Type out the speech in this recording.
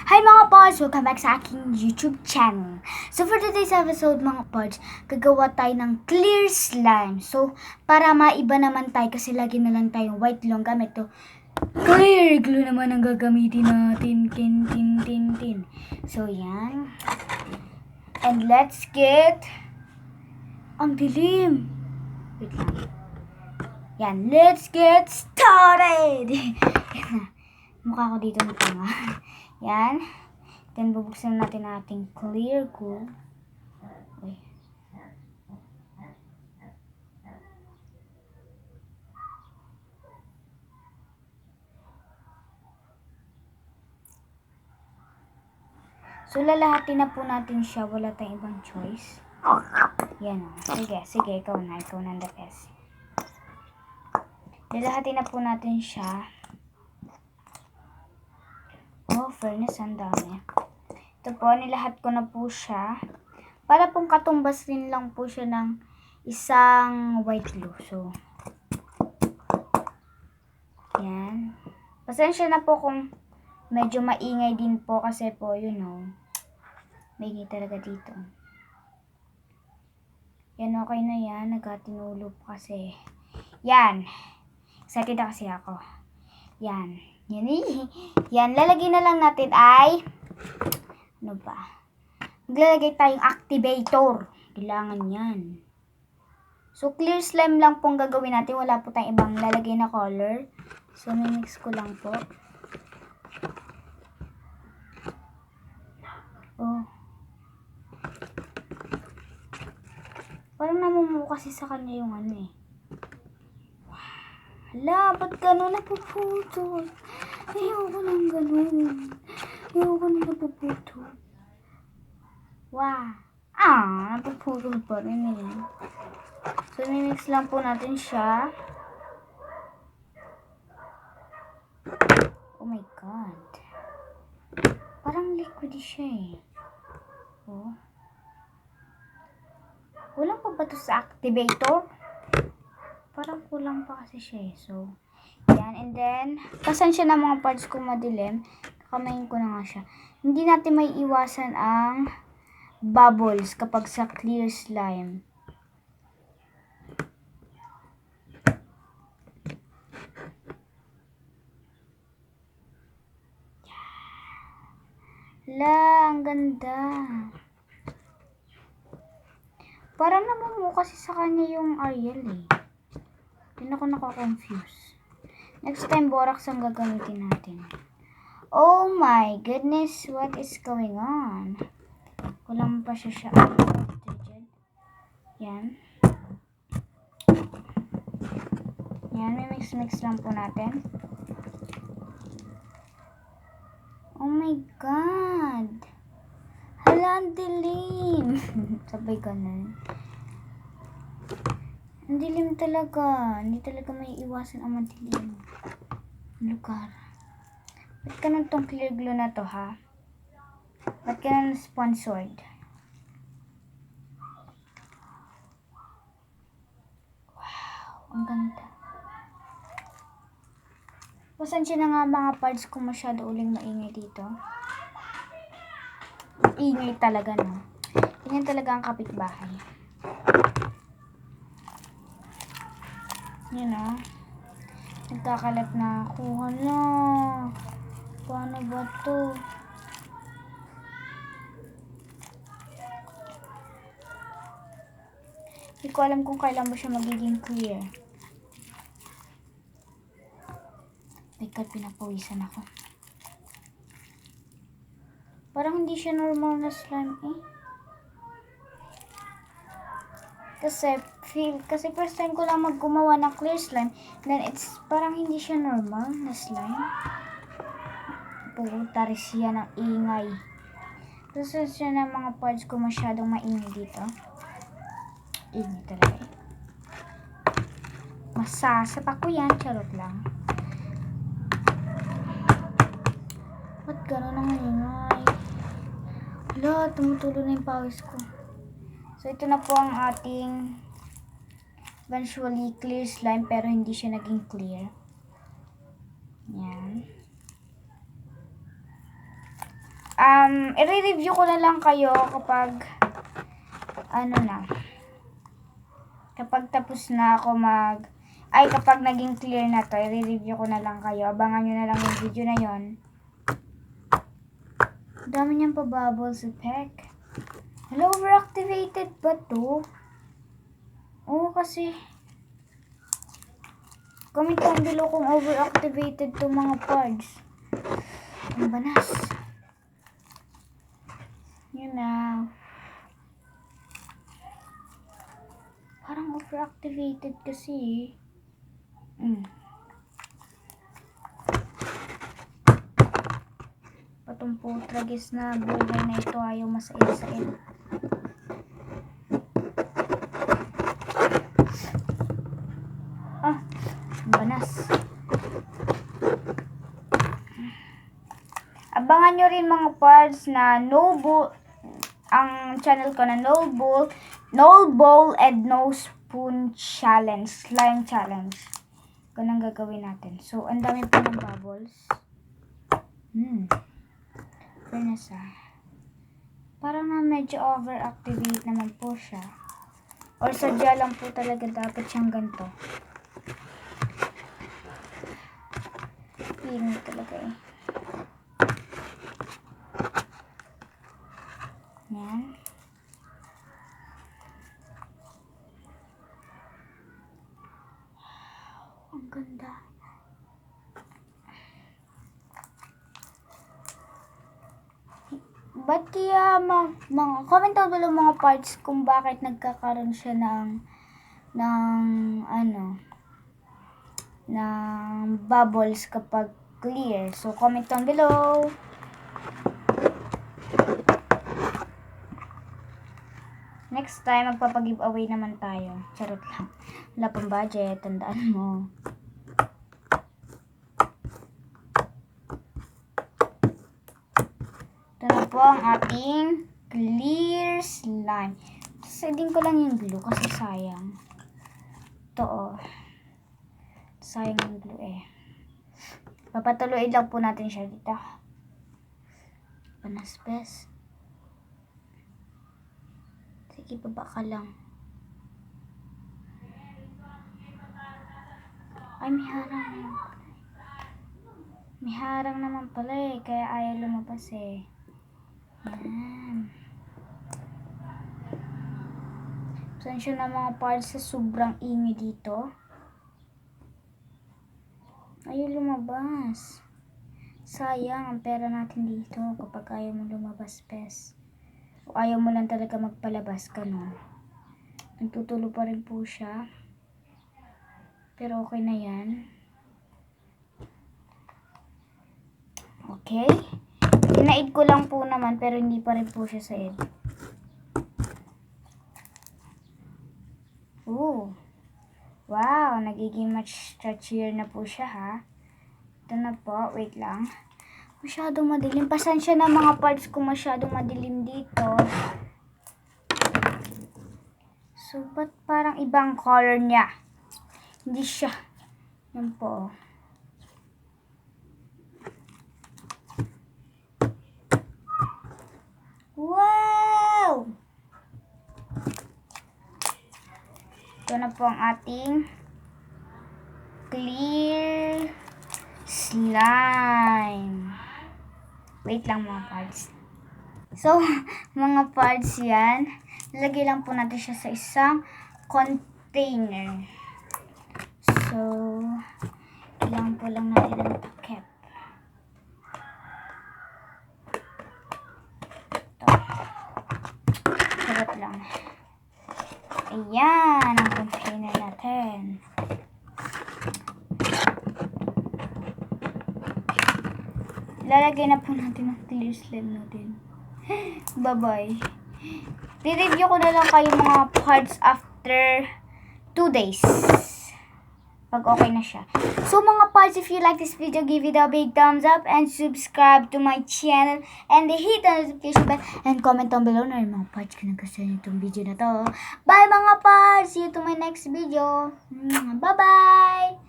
Hi mga pods! Welcome back sa aking YouTube channel. So for today's episode mga pods, gagawa tayo ng clear slime. So para maiba naman tayo kasi lagi na lang tayong white lang gamit to. Clear glue naman ang gagamitin natin. Tin. So yan. And let's get... Ang dilim! Wait lang. Yan, let's get started! Mukha ko dito ng tanga. Yan. Then, bubuksan natin ang ating clear glue. Uy. So, lalahatin na po natin siya. Wala tayong ibang choice. Yan o. Sige. Ikaw na the best. Lalahatin na po natin siya. Oh, fairness, ang dami. Ito po, nilahat ko na po siya. Para pong katumbas rin lang po siya ng isang white glue. So, yan. Pasensya na po kung medyo maingay din po kasi po, you know, maingay talaga dito. Yan, okay na yan. Nagkatinulo po kasi. Yan. Excited na kasi ako. Yan. Yan. Lalagyan na lang natin ay ano ba? Maglalagay tayong activator. Kailangan yan. So, clear slime lang pong gagawin natin. Wala po tayong ibang lalagay na color. So, mimix ko lang po. Oh. Parang namumuo kasi sa kanya yung ano eh. Hala, ba't gano'n napuputol? Ayoko nang gano'n. Ayoko nang napuputol. Wow. Napuputol pa rin eh. So, mimix lang po natin siya. Oh my God. Parang liquid siya eh. Oh. Kulang pa ba ito sa activator? Parang kulang pa kasi siya eh. So, yan. And then, pasensya na mga parts kung madilim. Kakamayin ko na nga siya. Hindi natin may iwasan ang bubbles kapag sa clear slime. La, ang ganda. Parang namumuo kasi sa kanya yung Ariel eh. Hindi ako nakakonfuse. Next time, borax ang gagamitin natin. Oh my goodness, what is going on? Kulang pa siya. Yan. Yan, may mix lang po natin. Oh my God! Hala, ang dilim! Sabay ganun. Ang dilim talaga. Hindi talaga may iwasan ang madilim. Lugar. Ba't ka nang tong clear glue na to, ha? Ba't ka nang sponsored? Wow, ang ganda. Pasensya na nga mga parts kung masyado uling maingay dito. Ingay talaga, no? Ganyan talaga ang kapitbahay. Yun, no? Nagkakalat na ako. Hala. Paano ba to? Hindi ko alam kung kailan ba siya magiging clear. My God, pinapawisan ako. Parang hindi siya normal na slime eh. Kasi first time ko lang gumawa ng clear slime, then it's parang hindi siya normal na slime. Pupunta rin siya ng ingay. Tapos siya na mga parts ko masyadong maingay dito. Ingay talaga eh. Masasapak ko yan, charot lang. Ba't gano'n ang ingay? Hala, tumutulo na yung pawis ko. So, ito na po ang ating eventually clear slime pero hindi siya naging clear. Yan. i-review ko na lang kayo kapag kapag tapos na ako kapag naging clear na to, i-review ko na lang kayo. Abangan nyo na lang yung video na yon. Dami niyang pa-bubbles effect. Hello, overactivated ba to? Oo, kasi comment down below kung overactivated to mga parts. Ang banas. Yun na. Parang overactivated kasi. Patumpo tragis na buhay na ito, ayaw masail-sail. Banas. Abangan nyo rin mga parts na ang channel ko na no bowl and no spoon challenge, slime challenge. Ganun gagawin natin. So, ang dami po ng bubbles. Fairness parang na medyo overactivate naman po siya. Or sadya lang po talaga dapat siyang ganito. Feeling talaga eh. Yan. Ang ganda. Ba't kaya mga comment down below mga parts kung bakit nagkakaroon siya ng bubbles kapag clear. So comment down below. Next time, magpapag-giveaway naman tayo. Charot lang. Wala pang budget. Tandaan mo. Ito na po ang ating clear slime. Siding ko lang yung glue kasi sayang. Ito sayang yung glue eh. Papatuloy lang po natin siya dito. Panaspes. Sige, baba ka lang. Ay, may harang. May harang naman pala eh. Kaya ayaw lumabas eh. Yan. Pasensya na mga parts sa sobrang ingay dito. Ayaw lumabas. Sayang ang pera natin dito kapag ayaw mo lumabas, pes. O ayaw mo lang talaga magpalabas ka, no? Nagtutulo pa rin po siya. Pero okay na yan. Okay. Inaid ko lang po naman pero hindi pa rin po siya said. Ooh. Wow, nagiging much stretchier na po siya ha. Ito na po, wait lang. Masyadong madilim. Pasensya na mga parts kung masyadong madilim dito. So, ba't parang ibang color niya? Hindi siya. Yan po. Wow! Ito na po ang ating clear slime. Wait lang mga parts. So, mga parts yan. Lagay lang po natin siya sa isang container. So, kailangan po lang natin ng takip. Ito. Sarap lang. Ayan ang container natin. Lalagay na po natin ang clear slime natin. Bye-bye. I-review ko na lang kayo mga parts after 2 days. Pag okay na siya. So mga parts, if you like this video, give it a big thumbs up and subscribe to my channel and hit the notification bell and comment down below na yung mga parts kung nagustuhan nyo itong video na to. Bye mga parts! See you to my next video. Bye-bye!